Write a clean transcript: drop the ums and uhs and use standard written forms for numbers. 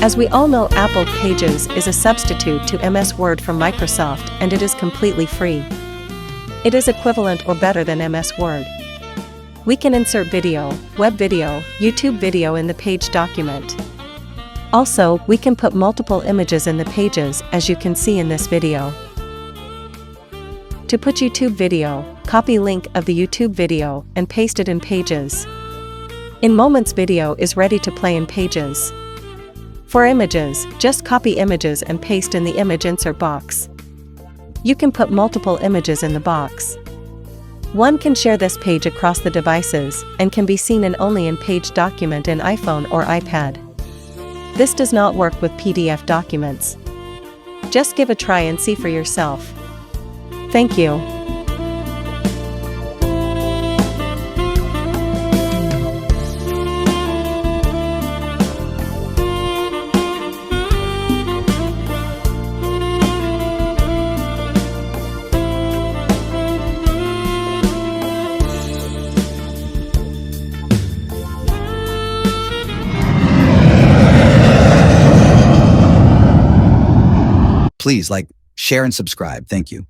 As we all know, Apple Pages is a substitute to MS Word from Microsoft, and it is completely free. It is equivalent or better than MS Word. We can insert video, web video, YouTube video in the page document. Also, we can put multiple images in the pages, as you can see in this video. To put YouTube video, copy link of the YouTube video and paste it in Pages. In Moments, video is ready to play in Pages. For images, just copy images and paste in the image insert box. You can put multiple images in the box. One can share this page across the devices and can be seen only in Page document in iPhone or iPad. This does not work with PDF documents. Just give a try and see for yourself. Thank you. Please like, share, and subscribe. Thank you.